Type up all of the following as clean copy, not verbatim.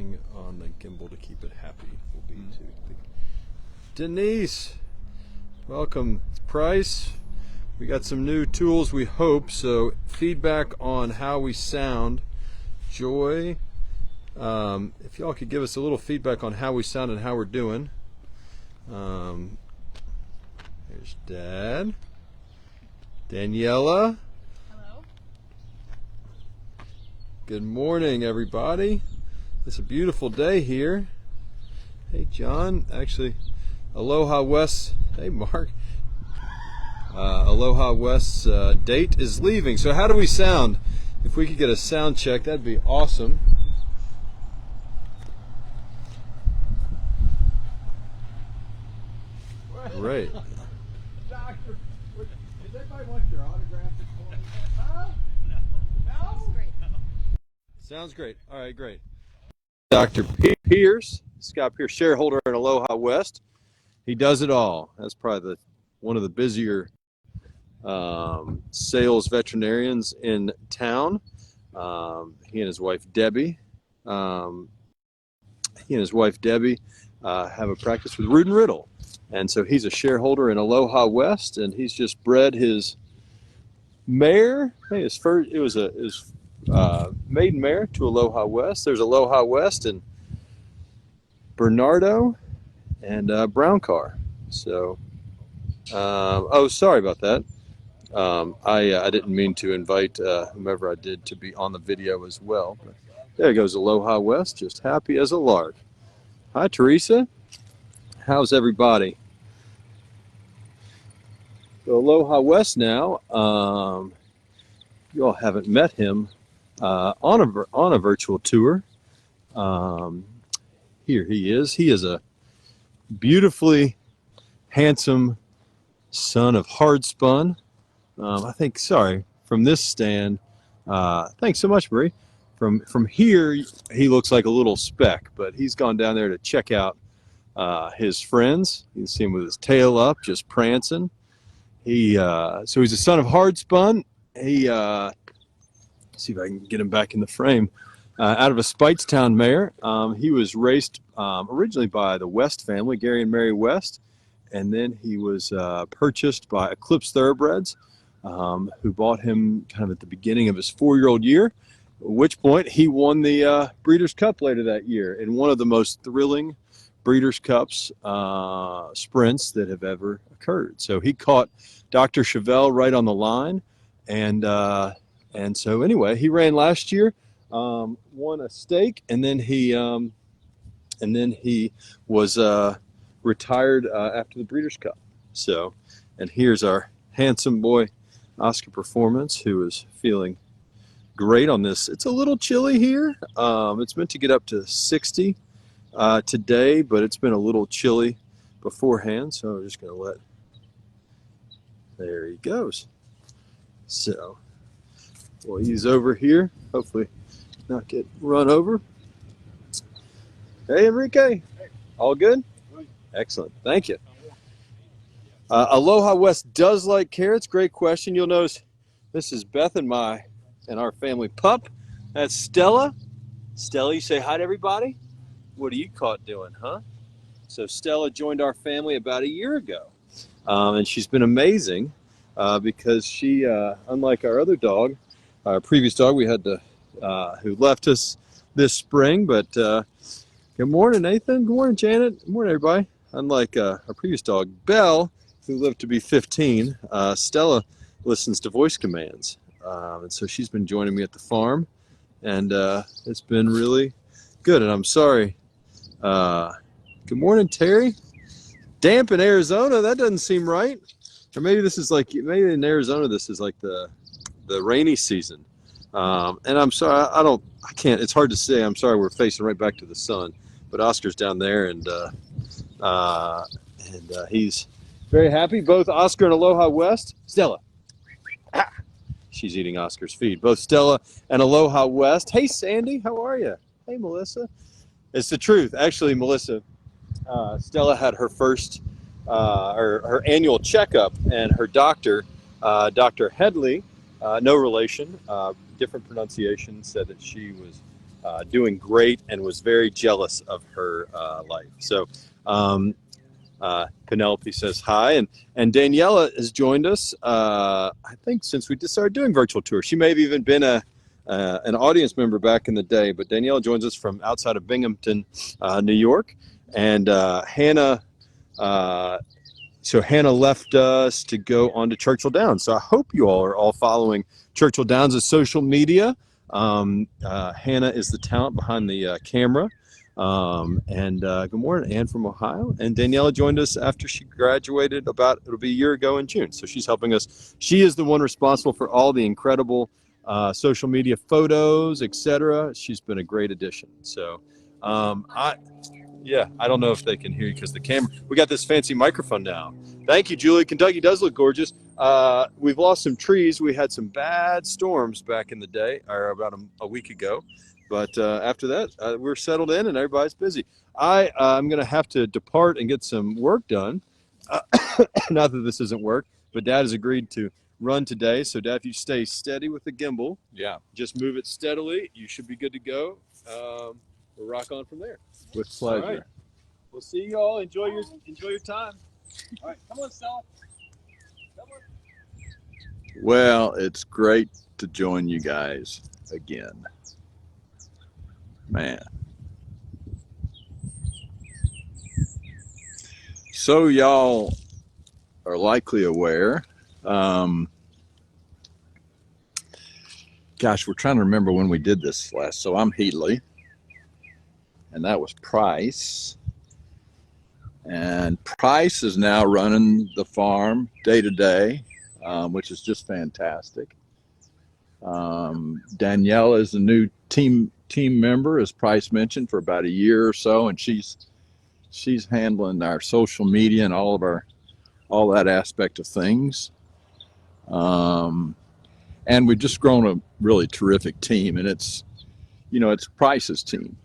thing on the gimbal to keep it happy will be to Denise. Welcome, Price. We got some new tools, we hope. So feedback on how we sound. Joy, if y'all could give us a little feedback on how we sound and how we're doing. Here's Dad. Daniella. Hello. Good morning, everybody. It's a beautiful day here. Hey, John. Actually, Aloha West. Hey, Mark. Aloha West's date is leaving. So how do we sound? If we could get a sound check, that'd be awesome. Great. Doctor, does anybody want your autograph this morning? Huh? No? Great. Sounds great. All right, great. Dr. Pierce, Scott Pierce, shareholder in Aloha West. He does it all. That's probably one of the busier sales veterinarians in town. He and his wife Debbie. Have a practice with Root and Riddle, and so he's a shareholder in Aloha West, and he's just bred his mare. Hey, his first it was his maiden mare to Aloha West. There's Aloha West and Bernardo and Brown Car. So, oh, sorry about that. I didn't mean to invite whomever I did to be on the video as well. But there goes Aloha West, just happy as a lark. Hi, Teresa. How's everybody? So Aloha West now. You all haven't met him on a virtual tour. Here he is. He is a beautifully handsome son of hard spun. I think, sorry, from this stand, thanks so much, Marie. From here, he looks like a little speck, but he's gone down there to check out his friends. You can see him with his tail up, just prancing. So he's a son of hard spun. He, see if I can get him back in the frame. Out of a Speightstown mare. He was raced originally by the West family, Gary and Mary West, and then he was purchased by Eclipse Thoroughbreds, who bought him kind of at the beginning of his 4-year-old year, at which point he won the Breeders' Cup later that year in one of the most thrilling Breeders' Cups sprints that have ever occurred. So he caught Dr. Chevelle right on the line, and so anyway, he ran last year, won a stake, and then he was retired after the Breeders' Cup. So, and here's our handsome boy Oscar Performance, who is feeling great on this. It's a little chilly here. It's meant to get up to 60 today, but it's been a little chilly beforehand, so I'm just going to there he goes. So, well, he's over here, hopefully not get run over. Hey, Enrique. All good? Excellent. Thank you. Aloha West does like carrots. Great question. You'll notice this is Beth and our family pup. That's Stella. Stella, you say hi to everybody. What are you caught doing, huh? So Stella joined our family about a year ago, and she's been amazing because she, unlike our other dog, our previous dog we had to, who left us this spring, but good morning, Nathan. Good morning, Janet. Good morning, everybody. Unlike our previous dog, Belle, who lived to be 15, Stella listens to voice commands. And so she's been joining me at the farm, and it's been really good. And I'm sorry. Good morning, Terry. Damp in Arizona, that doesn't seem right. Or maybe this is like, maybe in Arizona this is like the rainy season. And I'm sorry, I can't, it's hard to say. I'm sorry, we're facing right back to the sun. But Oscar's down there, and he's very happy. Both Oscar and Aloha West. Stella. Ah, she's eating Oscar's feed. Both Stella and Aloha West. Hey, Sandy, how are you? Hey, Melissa. It's the truth. Actually, Melissa, Stella had her first, her annual checkup, and her doctor, Dr. Headley, no relation, different pronunciation, said that she was doing great and was very jealous of her life. So Penelope says hi, and Daniella has joined us. I think since we just started doing virtual tours, she may have even been an audience member back in the day. But Daniella joins us from outside of Binghamton, New York, and Hannah. So Hannah left us to go on to Churchill Downs. So I hope you all are all following Churchill Downs' social media. Hannah is the talent behind the camera. Good morning, Ann from Ohio. And Daniella joined us after she graduated it'll be a year ago in June. So she's helping us. She is the one responsible for all the incredible social media photos, etc. She's been a great addition. So I don't know if they can hear you because the camera, we got this fancy microphone now. Thank you, Julie. Kentucky does look gorgeous. We've lost some trees. We had some bad storms back in the day, or about a week ago. But after that, we're settled in and everybody's busy. I'm going to have to depart and get some work done. Not that this isn't work, but Dad has agreed to run today. So, Dad, if you stay steady with the gimbal, just move it steadily, you should be good to go. We'll rock on from there. With pleasure. All right. We'll see you all. Enjoy your time. All right, come on, Stella. Come on. Well, it's great to join you guys again. Man. So y'all are likely aware. Gosh, we're trying to remember when we did this last. So I'm Headley. And that was Price. And Price is now running the farm day to day, which is just fantastic. Danielle is a new team member, as Price mentioned, for about a year or so, and she's handling our social media and all that aspect of things. And we've just grown a really terrific team, and it's Price's team.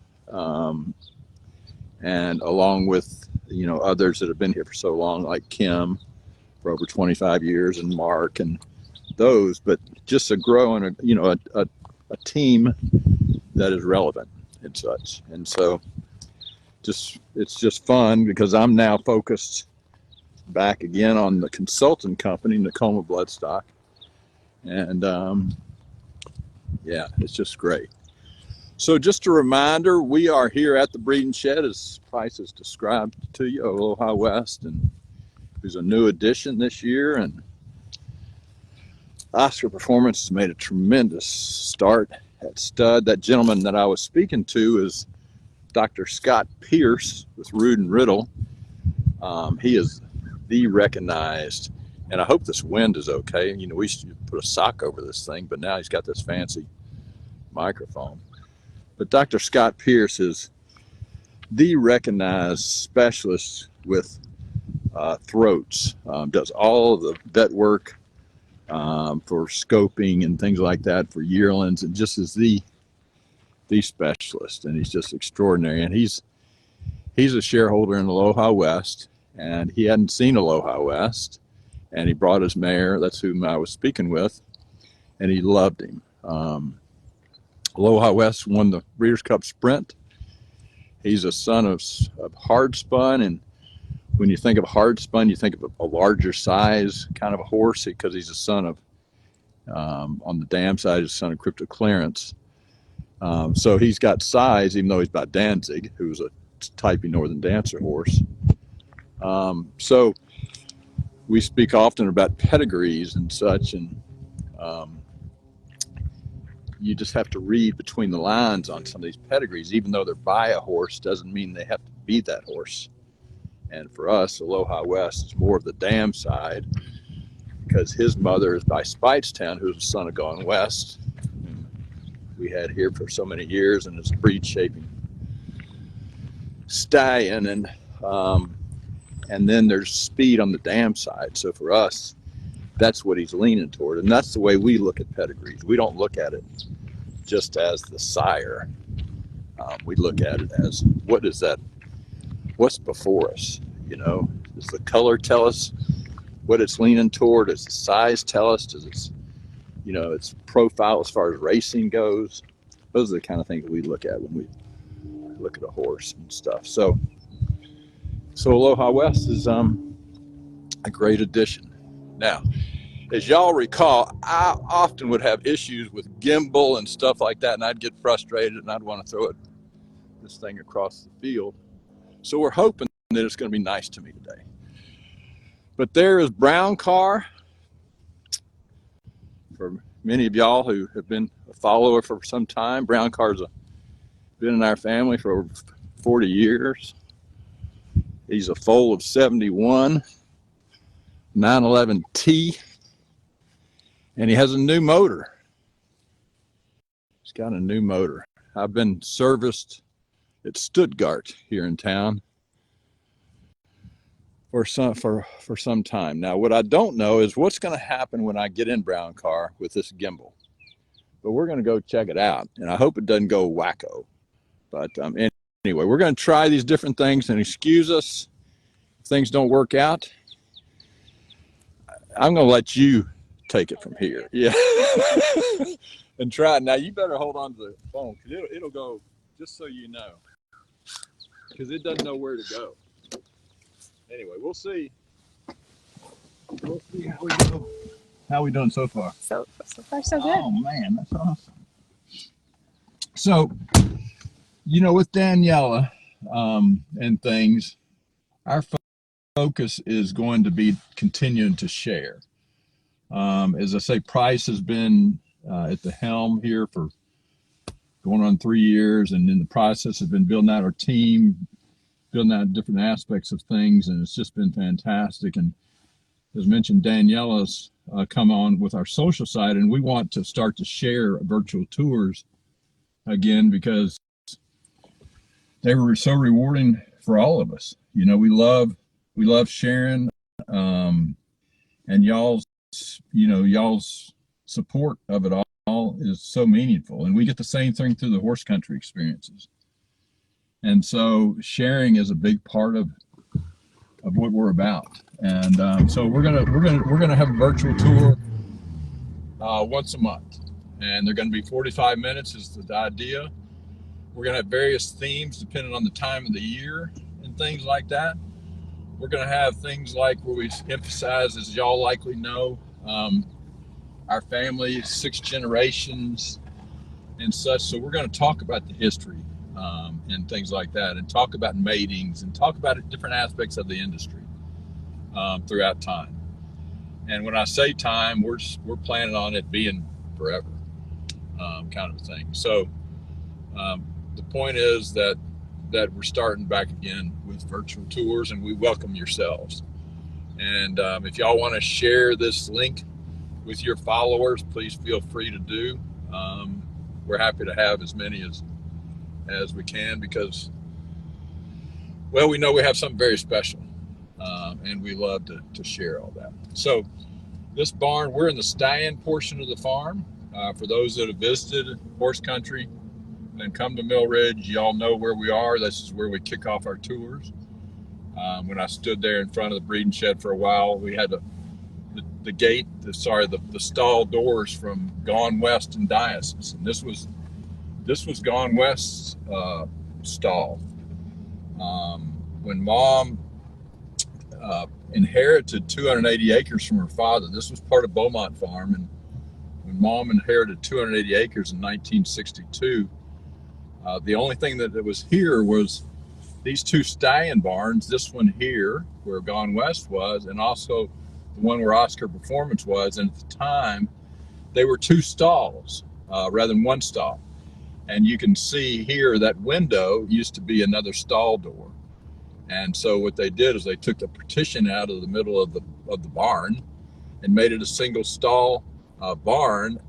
And along with, others that have been here for so long, like Kim for over 25 years and Mark and those, but just a growing, a team that is relevant and such. And so it's just fun because I'm now focused back again on the consultant company, Nakoma Bloodstock. And it's just great. So just a reminder, we are here at the breeding shed, as Price has described to you, Aloha West, and who's a new addition this year. And Oscar Performance has made a tremendous start at stud. That gentleman that I was speaking to is Dr. Scott Pierce with Rood and Riddle. He is the recognized, and I hope this wind is okay. We used to put a sock over this thing, but now he's got this fancy microphone. But Dr. Scott Pierce is the recognized specialist with throats, does all of the vet work for scoping and things like that for yearlings, and just is the specialist, and he's just extraordinary. And he's a shareholder in Aloha West, and he hadn't seen Aloha West, and he brought his mare, that's whom I was speaking with, and he loved him. Aloha West won the Breeders' Cup Sprint. He's a son of hard spun, and when you think of hard spun, you think of a larger size kind of a horse, because he's a son of, on the dam side, he's a son of Crypto Clarence. So he's got size, even though he's by Danzig, who's a typey Northern Dancer horse. So we speak often about pedigrees and such, and you just have to read between the lines on some of these pedigrees. Even though they're by a horse, doesn't mean they have to be that horse. And for us, Aloha West is more of the dam side, because his mother is by Speightstown, who's the son of Gone West, whom we had here for so many years, and is a breed shaping stallion. And then there's speed on the dam side. So for us, that's what he's leaning toward. And that's the way we look at pedigrees. We don't look at it just as the sire. We look at it as, what is that? What's before us? Does the color tell us what it's leaning toward? Does the size tell us? Does its profile as far as racing goes? those are the kind of things we look at when we look at a horse and stuff. So Aloha West is a great addition. Now, as y'all recall, I often would have issues with gimbal and stuff like that, and I'd get frustrated and I'd want to throw this thing across the field. So we're hoping that it's going to be nice to me today. But there is Brown Car. For many of y'all who have been a follower for some time, Brown Car's been in our family for over 40 years. He's a foal of 71, 911T, and he has a new motor. He's got a new motor. I've been serviced at Stuttgart here in town for some time. Now, what I don't know is what's going to happen when I get in Brown Car with this gimbal. But we're going to go check it out, and I hope it doesn't go wacko. But anyway, we're going to try these different things, and excuse us if things don't work out. I'm going to let you take it from here. Yeah. And try it. Now, you better hold on to the phone, because it'll go, just so you know, because it doesn't know where to go. Anyway, we'll see. We'll see how we go. How are we doing so far? So far, so good. Oh, man, that's awesome. So, with Daniella and things, our focus is going to be continuing to share. As I say, Price has been at the helm here for going on 3 years, and in the process has been building out our team, building out different aspects of things, and it's just been fantastic. And as mentioned, Daniella's come on with our social side, and we want to start to share virtual tours again, because they were so rewarding for all of us. We love sharing, and y'all's support of it all is so meaningful, and we get the same thing through the horse country experiences. And so sharing is a big part of what we're about. And so we're gonna have a virtual tour once a month, and they're gonna be 45 minutes is the idea. We're gonna have various themes depending on the time of the year and things like that. We're gonna have things like where we emphasize, as y'all likely know, our family, 6 generations and such. So we're gonna talk about the history and things like that, and talk about matings, and talk about different aspects of the industry throughout time. And when I say time, we're planning on it being forever, kind of a thing. So the point is that we're starting back again with virtual tours, and we welcome yourselves. And if y'all want to share this link with your followers, please feel free to do. We're happy to have as many as we can, because, well, we know we have something very special, and we love to share all that. So this barn, we're in the stallion portion of the farm. For those that have visited horse country and come to Mill Ridge, y'all know where we are. This is where we kick off our tours. When I stood there in front of the breeding shed for a while, we had the stall doors from Gone West and Diocese, and this was Gone West's stall. When Mom inherited 280 acres from her father, this was part of Beaumont Farm, and when Mom inherited 280 acres in 1962, the only thing that was here was these 2 stallion barns, this one here where Gone West was, and also the one where Oscar Performance was. And at the time, they were 2 stalls rather than 1 stall. And you can see here that window used to be another stall door. And so what they did is they took the partition out of the middle of the barn and made it a single stall barn,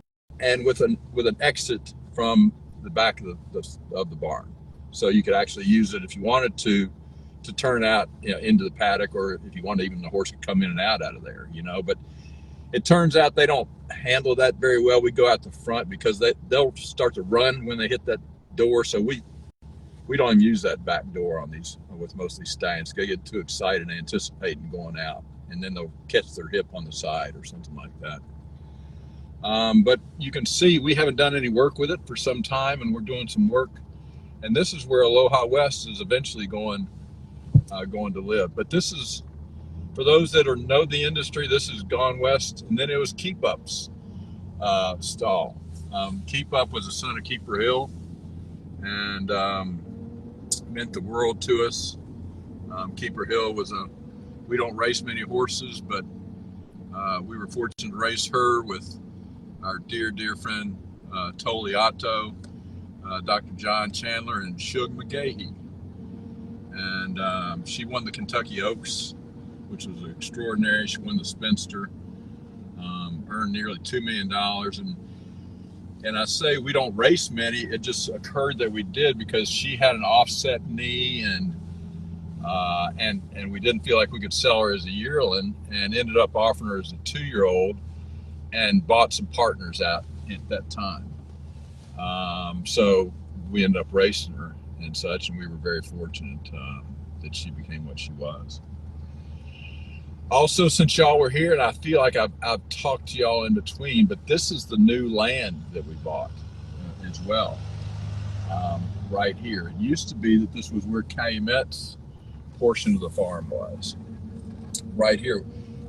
and with an exit from the back of the barn. So you could actually use it if you wanted to turn out into the paddock, or if you wanted, even the horse could come in and out of there, But it turns out they don't handle that very well. We go out the front because they'll start to run when they hit that door. So we don't even use that back door on these, with most of these stallions. They get too excited and anticipating going out, and then they'll catch their hip on the side or something like that. But you can see we haven't done any work with it for some time, and we're doing some work. And this is where Aloha West is eventually going to live. But this is, for those that know the industry, this is Gone West, and then it was Keep Up's stall. Keep Up was a son of Keeper Hill, and meant the world to us. Keeper Hill was we don't race many horses, but we were fortunate to race her with our dear friend Toli Otto, Dr. John Chandler, and Shug McGahee. And she won the Kentucky Oaks, which was extraordinary. She won the Spinster, earned nearly $2 million. And I say we don't race many. It just occurred that we did because she had an offset knee, and we didn't feel like we could sell her as a yearling, and ended up offering her as a 2-year-old, and bought some partners out at that time. So we ended up racing her and such, and we were very fortunate that she became what she was. Also, since y'all were here, and I feel like I've talked to y'all in between, but this is the new land that we bought as well, right here. It used to be that this was where Calumet's portion of the farm was, right here.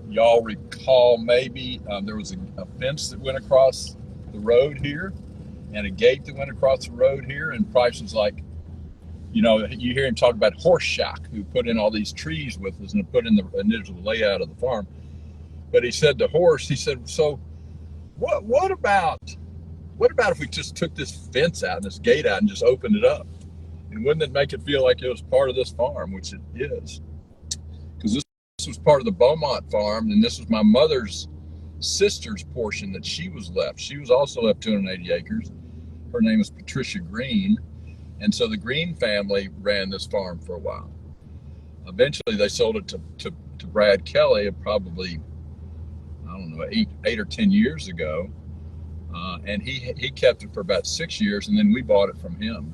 Y'all recall maybe there was a fence that went across the road here, and a gate that went across the road here, and Price was like, you know, you hear him talk about Horse Shock, who put in all these trees with us and put in the initial layout of the farm. But he said to Horse, he said, so what about if we just took this fence out and this gate out and just opened it up? And wouldn't it make it feel like it was part of this farm, which it is? Because this was part of the Beaumont farm, and this was my mother's sister's portion that she was left. She was also left 280 acres. Her name is Patricia Green. And so the Green family ran this farm for a while. Eventually they sold it to Brad Kelly, probably, I don't know, eight or 10 years ago. And he kept it for about 6 years, and then we bought it from him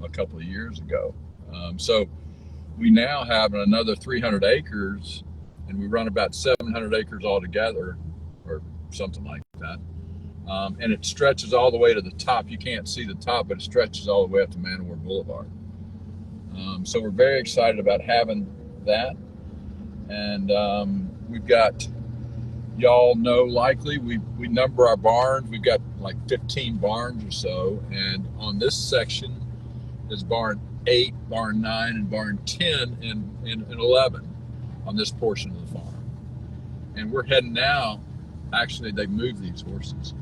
a couple of years ago. So we now have another 300 acres, and we run about 700 acres altogether, or something like that. And it stretches all the way to the top. You can't see the top, but it stretches all the way up to Man o' War Boulevard. So we're very excited about having that. And we've got, y'all know likely, we number our barns. We've got like 15 barns or so. And on this section is barn 8, barn 9, and barn 10 and 11 on this portion of the farm. And we're heading now. Actually, they move these horses,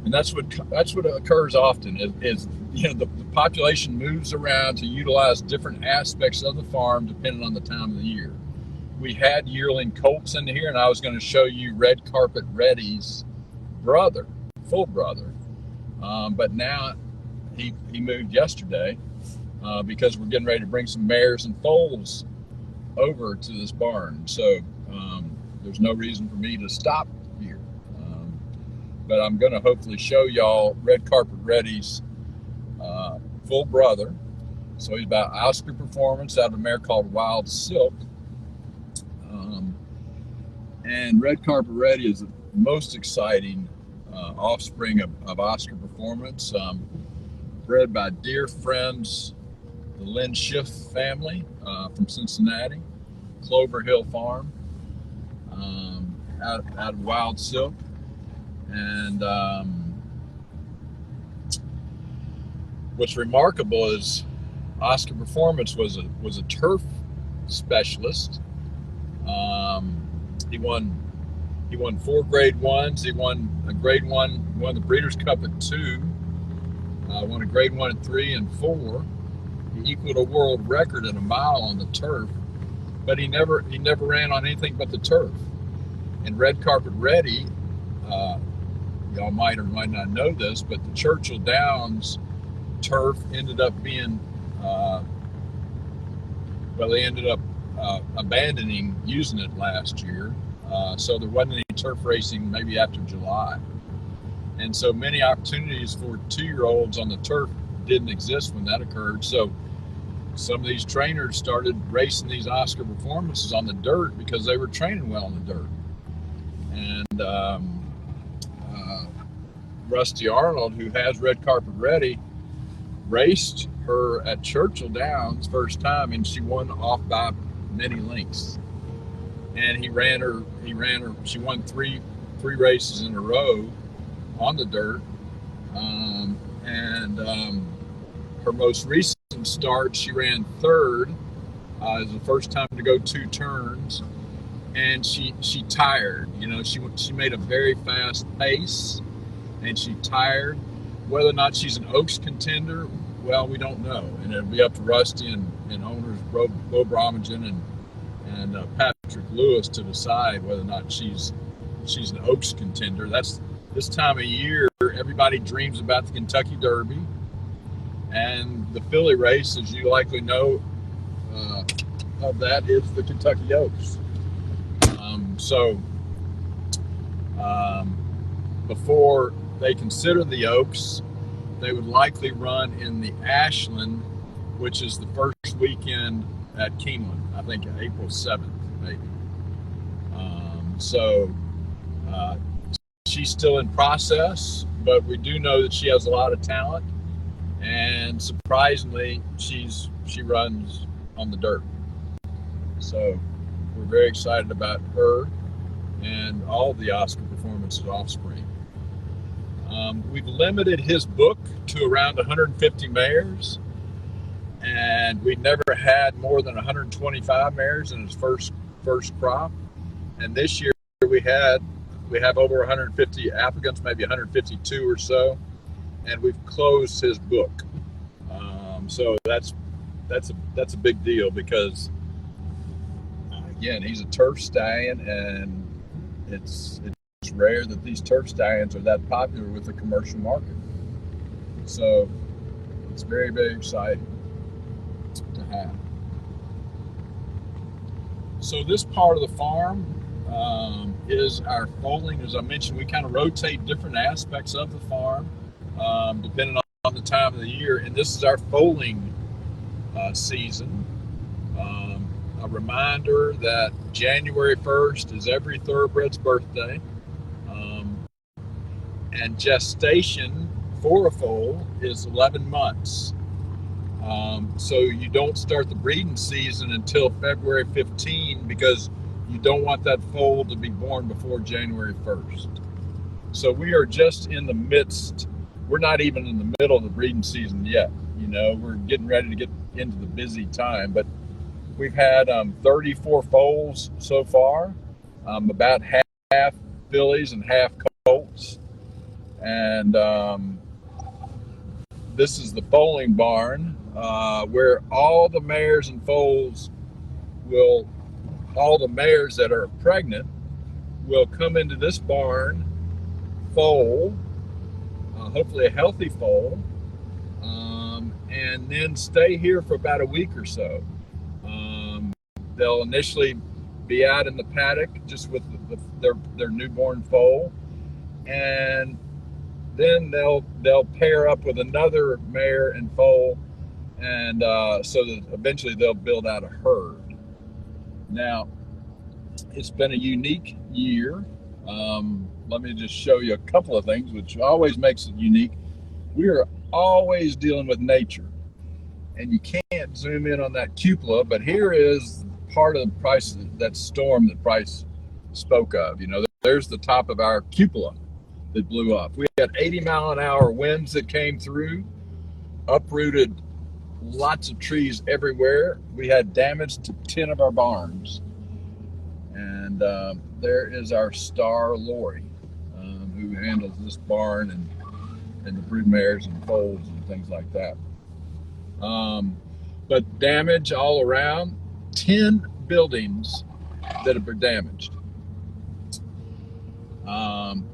and that's what occurs often. Is you know, the population moves around to utilize different aspects of the farm depending on the time of the year. We had yearling colts in here, and I was going to show you Red Carpet Reddy's brother, full brother, but now he moved yesterday because we're getting ready to bring some mares and foals over to this barn. So there's no reason for me to stop here. But I'm going to hopefully show y'all Red Carpet Reddy's full brother. So he's about Oscar Performance out of a mare called Wild Silk. And Red Carpet Reddy is the most exciting offspring of Oscar Performance, bred by dear friends, the Lynn Schiff family from Cincinnati, Clover Hill Farm, out of Wild Silk. And what's remarkable is Oscar Performance was a turf specialist. He won 4 grade 1s. He won a grade 1, won the Breeders' Cup at 2. Won a grade 1 at 3 and 4. He equaled a world record in a mile on the turf, but he never ran on anything but the turf. And Red Carpet Reddy, y'all might or might not know this, but the Churchill Downs turf ended up being, they ended up abandoning using it last year. So there wasn't any turf racing maybe after July. And so many opportunities for 2-year-olds on the turf didn't exist when that occurred. So some of these trainers started racing these Oscar Performances on the dirt because they were training well on the dirt. And Rusty Arnold, who has Red Carpet Ready, raced her at Churchill Downs first time, and she won off by many lengths. And he ran her. She won three races in a row on the dirt. Her most recent start, she ran third. It was the first time to go 2 turns, and she tired. You know, she made a very fast pace, and she tired. Whether or not she's an Oaks contender, well, we don't know, and it'll be up to Rusty and owners Bo Bromagen and Patrick Lewis to decide whether or not she's an Oaks contender. That's this time of year. Everybody dreams about the Kentucky Derby, and the filly race, as you likely know, of that is the Kentucky Oaks. Before they consider the Oaks, they would likely run in the Ashland, which is the first weekend at Keeneland. I think April 7th, maybe. She's still in process, but we do know that she has a lot of talent, and surprisingly, she runs on the dirt. So we're very excited about her and all the Oscar Performance's offspring. We've limited his book to around 150 mares, and we never had more than 125 mares in his first crop. And this year we have over 150 applicants, maybe 152 or so, and we've closed his book. So that's a big deal, because again, he's a turf stallion, and it's rare that these turf stallions are that popular with the commercial market. So it's very, very exciting to have. So this part of the farm is our foaling. As I mentioned, we kind of rotate different aspects of the farm depending on the time of the year, and this is our foaling season. A reminder that January 1st is every thoroughbred's birthday, and gestation for a foal is 11 months. So you don't start the breeding season until February 15, because you don't want that foal to be born before January 1st. So we are just in the midst. We're not even in the middle of the breeding season yet. You know, we're getting ready to get into the busy time, but we've had 34 foals so far, about half fillies and half colts. And this is the foaling barn, where all the mares and foals all the mares that are pregnant will come into this barn, foal, hopefully a healthy foal, and then stay here for about a week or so. They'll initially be out in the paddock just with their newborn foal, and then they'll pair up with another mare and foal, and so that eventually they'll build out a herd. Now, it's been a unique year. Let me just show you a couple of things, which always makes it unique. We are always dealing with nature, and you can't zoom in on that cupola, but here is part of the price, that storm that Price spoke of. You know, there's the top of our cupola that blew up. We had 80-mile-an-hour winds that came through, uprooted lots of trees everywhere. We had damage to 10 of our barns. And there is our star Lori, who handles this barn and the brood mares and foals and things like that. But damage all around, 10 buildings that have been damaged.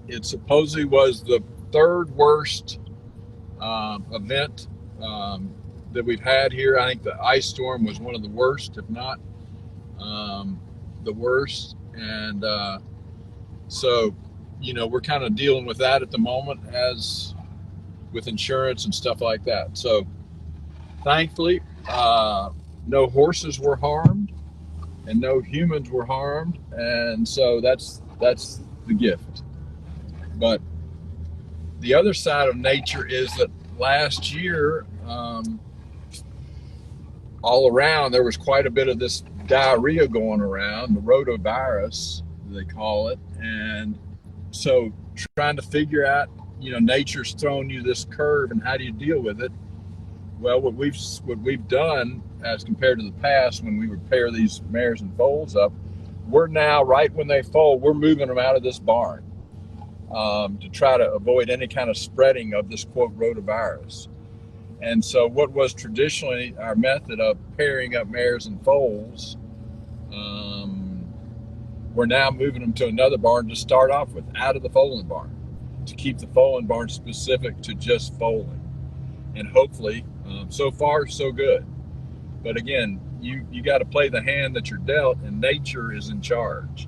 It supposedly was the third worst event that we've had here. I think the ice storm was one of the worst, if not the worst. And so, you know, we're kind of dealing with that at the moment, as with insurance and stuff like that. So thankfully, no horses were harmed and no humans were harmed, and so that's the gift. But the other side of nature is that last year, all around, there was quite a bit of this diarrhea going around, the rotavirus, they call it. And so trying to figure out, nature's thrown you this curve and how do you deal with it? Well, what we've done as compared to the past when we would pair these mares and foals up, we're now, right when they foal, we're moving them out of this barn to try to avoid any kind of spreading of this, quote, rotavirus. And so what was traditionally our method of pairing up mares and foals, we're now moving them to another barn to start off with, out of the foaling barn, to keep the foaling barn specific to just foaling. And hopefully, so far, so good. But again, you got to play the hand that you're dealt, and nature is in charge.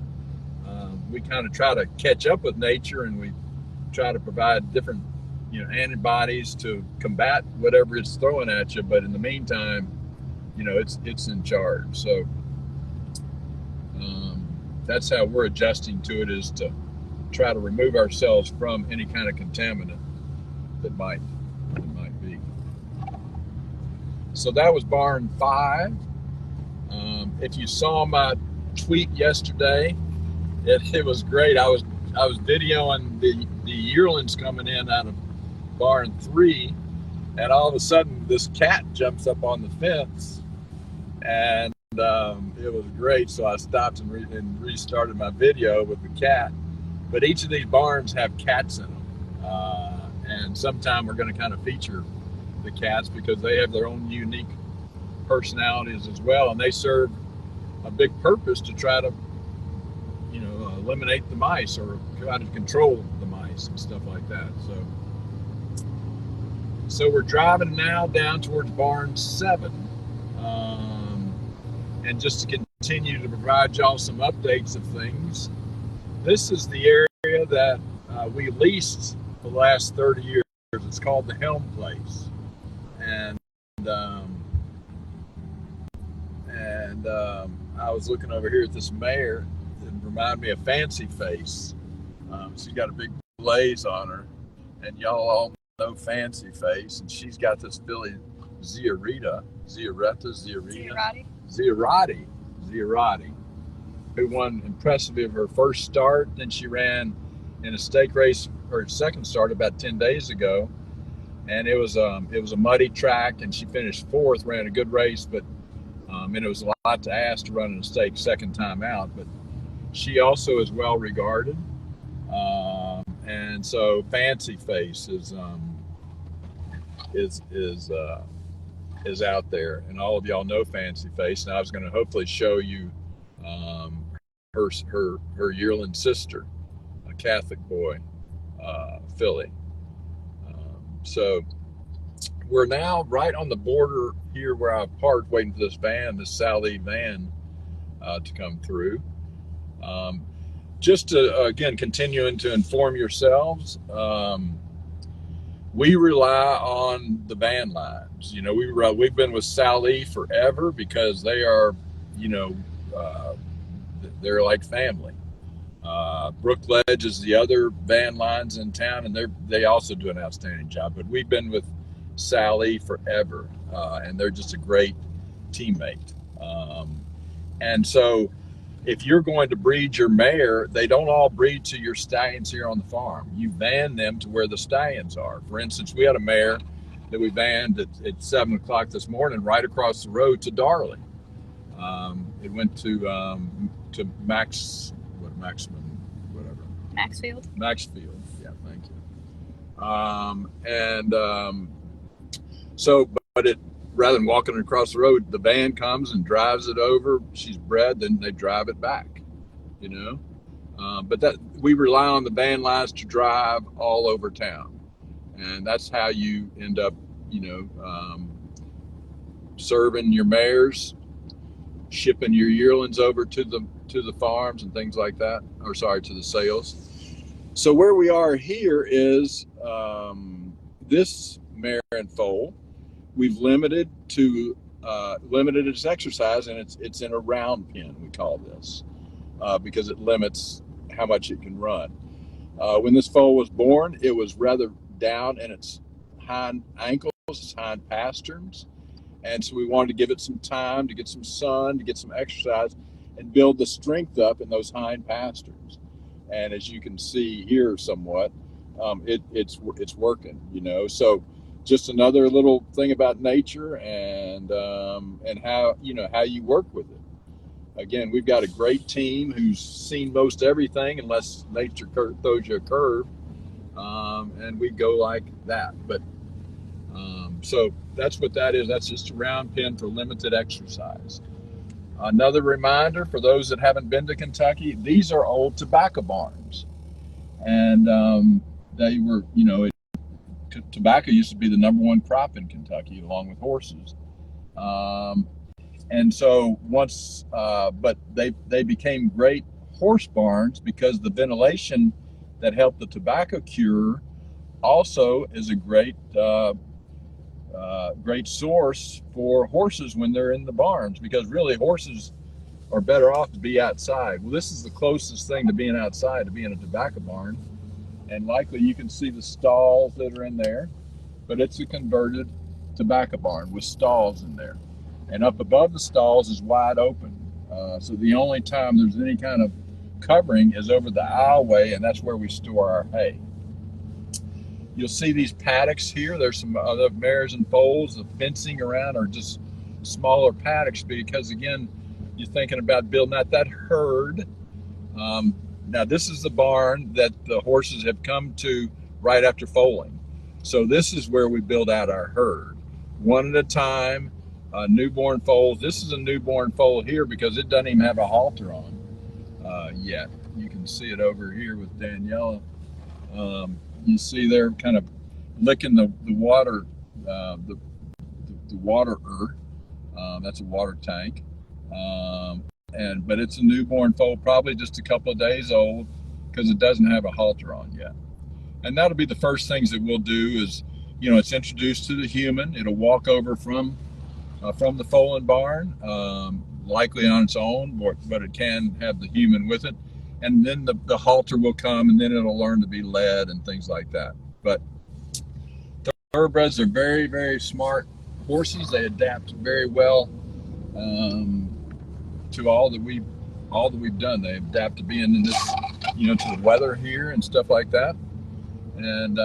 We kind of try to catch up with nature, and we try to provide different antibodies to combat whatever it's throwing at you. But in the meantime, it's in charge. So that's how we're adjusting to it, is to try to remove ourselves from any kind of contaminant that might be. So that was barn 5. If you saw my tweet yesterday, it was great. I was videoing the yearlings coming in out of barn 3, and all of a sudden this cat jumps up on the fence, and it was great. So I stopped and restarted my video with the cat. But each of these barns have cats in them, and sometime we're going to kind of feature the cats because they have their own unique personalities as well, and they serve a big purpose to try to eliminate the mice or try to control the mice and stuff like that. So we're driving now down towards barn 7, and just to continue to provide y'all some updates of things, this is the area that we leased for the last 30 years. It's called the Helm Place, and I was looking over here at this mare that reminded me of Fancy Face. She's got a big blaze on her, and y'all all know Fancy Face, and she's got this filly Ziarati, who won impressively of her first start. Then she ran in a stake race, her second start, about 10 days ago, and it was a muddy track, and she finished 4th, ran a good race, but and it was a lot to ask to run in a stake second time out. But she also is well regarded, and so Fancy Face is out there, and all of y'all know Fancy Face. And I was going to hopefully show you her yearling sister, a Catholic boy, filly. So we're now right on the border here where I parked, waiting for this Sally van to come through. Just to, again, continuing to inform yourselves, we rely on the van lines. We've been with Sally forever because they are, they're like family. Brook Ledge is the other van lines in town, and they also do an outstanding job. But we've been with Sally forever, and they're just a great teammate. And so if you're going to breed your mare, they don't all breed to your stallions here on the farm. You van them to where the stallions are. For instance, we had a mare that we vanned at 7 o'clock this morning right across the road to Darling. It went to Maxfield. Maxfield, yeah, thank you. So, but it, rather than walking across the road, the van comes and drives it over. She's bred, then they drive it back, But that we rely on the van lines to drive all over town, and that's how you end up, serving your mares, shipping your yearlings over to the farms and things like that, to the sales. So where we are here is this mare and foal. We've limited its exercise, and it's in a round pen, we call this, because it limits how much it can run. When this foal was born, it was rather down in its hind ankles, its hind pasterns. And so we wanted to give it some time to get some sun, to get some exercise, and build the strength up in those hind pasterns. And as you can see here somewhat, it's working, you know. So just another little thing about nature and how, you know, how you work with it. Again, we've got a great team who's seen most everything unless nature throws you a curve, and we go like that. But so that's what that is. That's just a round pen for limited exercise. Another reminder for those that haven't been to Kentucky, these are old tobacco barns. And they were, you know, tobacco used to be the #1 crop in Kentucky along with horses. And so once, but they became great horse barns because the ventilation that helped the tobacco cure also is a great great source for horses when they're in the barns, because really horses are better off to be outside. Well, this is the closest thing to being outside, to being a tobacco barn. And likely you can see the stalls that are in there, but it's a converted tobacco barn with stalls in there. And up above the stalls is wide open. So the only time there's any kind of covering is over the aisleway, and that's where we store our hay. You'll see these paddocks here. There's some other mares and foals. The fencing around are just smaller paddocks because, again, you're thinking about building out that herd. Now, this is the barn that the horses have come to right after foaling. So this is where we build out our herd, one at a time. Newborn foals. This is a newborn foal here because it doesn't even have a halter on yet. You can see it over here with Daniella. You see they're kind of licking the water, the waterer. That's a water tank. But it's a newborn foal, probably just a couple of days old because it doesn't have a halter on yet. And that'll be the first things that we'll do is, you know, it's introduced to the human. It'll walk over from the foaling barn, likely on its own, but it can have the human with it. And then the halter will come, and then it'll learn to be led and things like that. But thoroughbreds are very, very smart horses. They adapt very well to all that we've done. They adapt to being in this, you know, to the weather here and stuff like that. And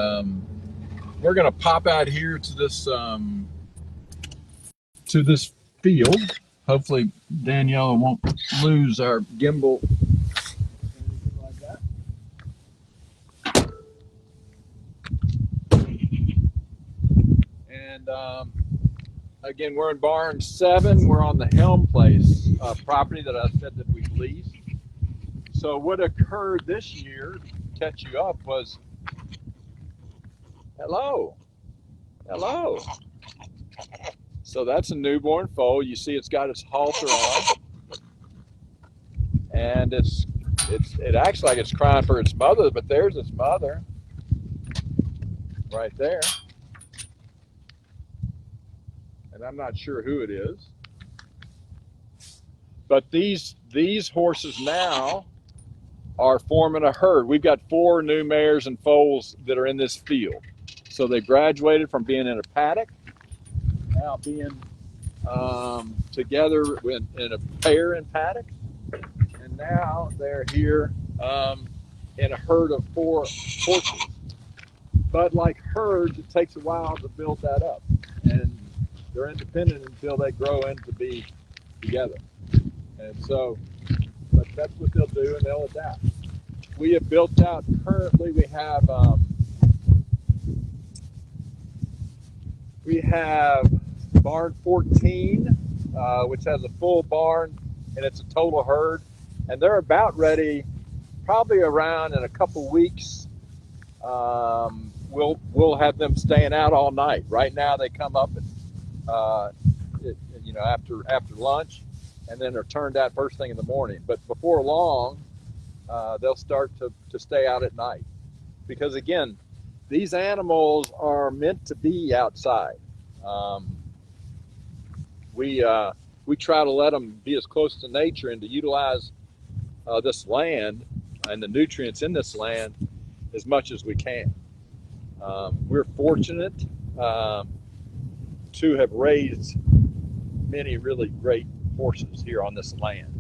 we're gonna pop out here to this field. Hopefully Daniella won't lose our gimbal. And again, we're in barn 7. We're on the Helm Place property that I said that we leased. So what occurred this year, to catch you up, was hello. So that's a newborn foal. You see, it's got its halter on, and it acts like it's crying for its mother, but there's its mother right there. And I'm not sure who it is. But these horses now are forming a herd. We've got 4 new mares and foals that are in this field. So they graduated from being in a paddock, now being together in a pair in paddock. And now they're here in a herd of 4 horses. But like herds, it takes a while to build that up. And they're independent until they grow into be together. And so, but that's what they'll do, and they'll adapt. We have built out, currently we have barn 14, which has a full barn, and it's a total herd. And they're about ready, probably around in a couple weeks. We'll have them staying out all night. Right now they come up at, you know, after lunch, and then they're turned out first thing in the morning. But before long, they'll start to stay out at night, because again, these animals are meant to be outside. We try to let them be as close to nature and to utilize this land and the nutrients in this land as much as we can. We're fortunate to have raised many really great horses here on this land.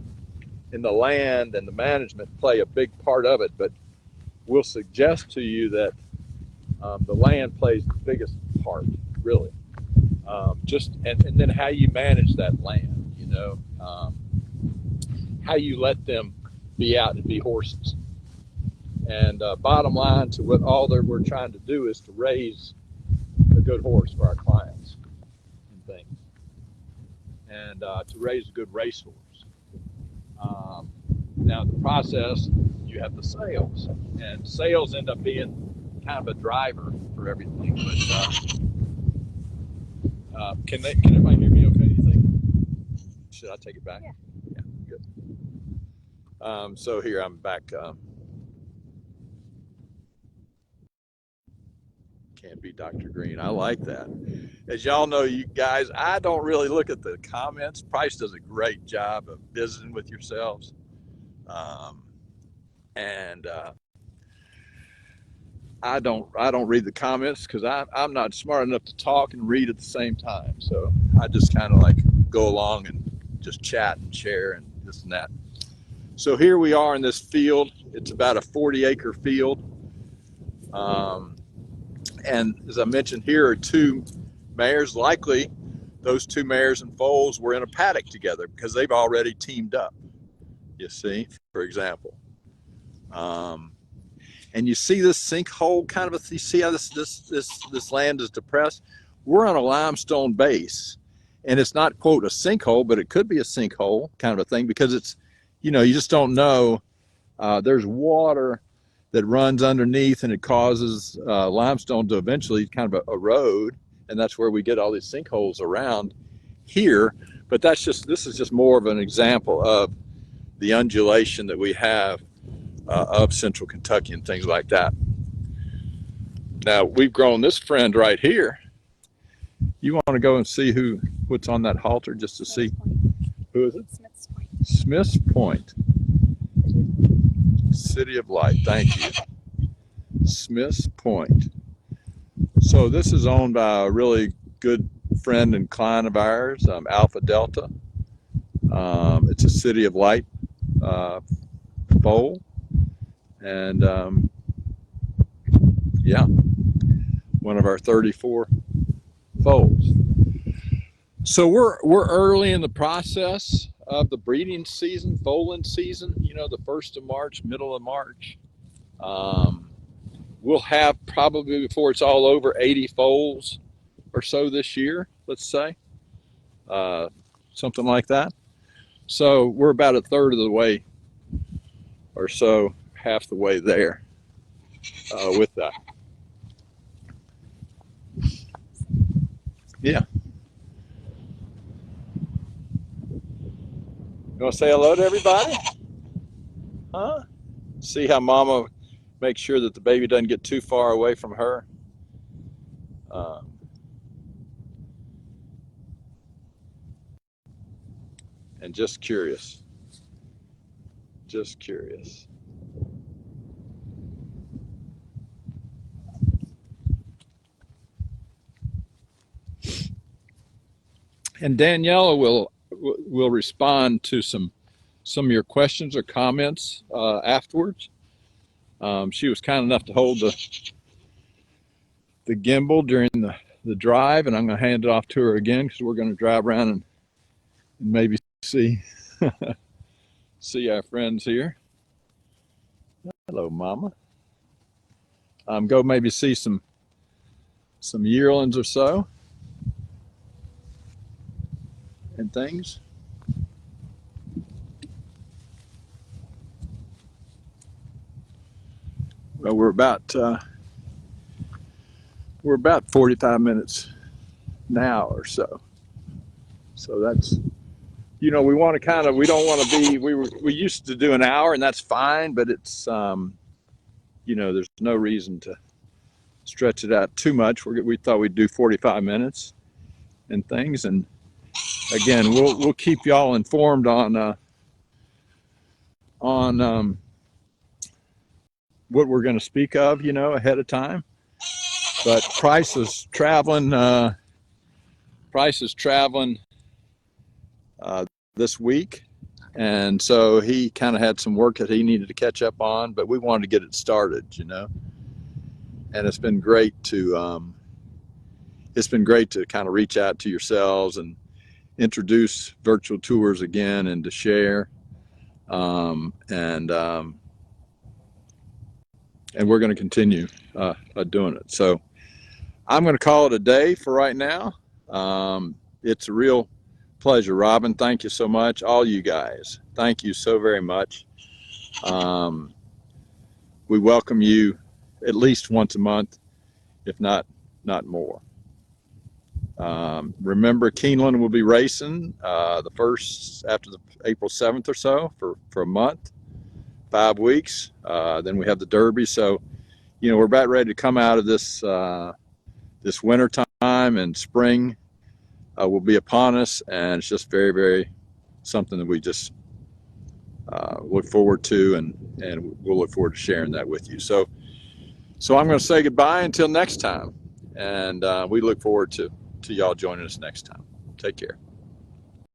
And the land and the management play a big part of it, but we'll suggest to you that the land plays the biggest part, really. And then how you manage that land, how you let them be out and be horses. And bottom line to what all that we're trying to do is to raise a good horse for our clients and things, and to raise a good racehorse. Now, in the process, you have the sales, and sales end up being kind of a driver for everything. But can everybody hear me okay, you think? Should I take it back? Yeah, good. So here, I'm back. Can't be Dr. Green. I like that. As y'all know, you guys, I don't really look at the comments. Price does a great job of visiting with yourselves. And I don't read the comments because I'm not smart enough to talk and read at the same time. So I just kind of like go along and just chat and share and this and that. So here we are in this field. It's about a 40-acre field. And as I mentioned, here are two mares. Likely those two mares and foals were in a paddock together because they've already teamed up, you see, for example. And you see this sinkhole kind of, you see how this land is depressed? We're on a limestone base, and it's not, quote, a sinkhole, but it could be a sinkhole kind of a thing because it's, you just don't know. There's water that runs underneath, and it causes limestone to eventually kind of erode, and that's where we get all these sinkholes around here. But this is just more of an example of the undulation that we have of central Kentucky and things like that. Now, we've grown this friend right here. You want to go and see what's on that halter just to see? Who is it? Smith's Point. Smith's Point. City of Light, thank you. Smith's Point. So this is owned by a really good friend and client of ours, Alpha Delta. It's a City of Light foal. And yeah, one of our 34 foals. So we're early in the process of the breeding season, foaling season, the 1st of March, middle of March. We'll have probably, before it's all over, 80 foals or so this year, let's say, something like that. So we're about a third of the way or so, half the way there with that. Yeah. You want to say hello to everybody? Huh? See how Mama makes sure that the baby doesn't get too far away from her. And just curious. Just curious. And Daniella will respond to some of your questions or comments afterwards. She was kind enough to hold the gimbal during the drive, and I'm going to hand it off to her again because we're going to drive around and maybe see see our friends here. Hello, Mama. Go maybe see some yearlings or so and things. Well, we're about 45 minutes now or so. So that's, we want to kind of, we don't want to be, we used to do an hour, and that's fine, but it's, there's no reason to stretch it out too much. We thought we'd do 45 minutes and things. And again, we'll keep y'all informed on what we're going to speak of, ahead of time. but Price is traveling. This week, and so he kind of had some work that he needed to catch up on. But we wanted to get it started, you know. And it's been great to kind of reach out to yourselves and introduce virtual tours again and to share. And we're going to continue doing it. So I'm going to call it a day for right now. It's a real pleasure, Robin. Thank you so much. All you guys, thank you so very much. We welcome you at least once a month, if not more. Remember, Keeneland will be racing the first after the April 7th or so for a month, 5 weeks. Then we have the Derby. So, you know, we're about ready to come out of this this winter time, and spring will be upon us, and it's just very, very something that we just look forward to, and we'll look forward to sharing that with you. So I'm going to say goodbye until next time, and we look forward to y'all joining us next time. Take care.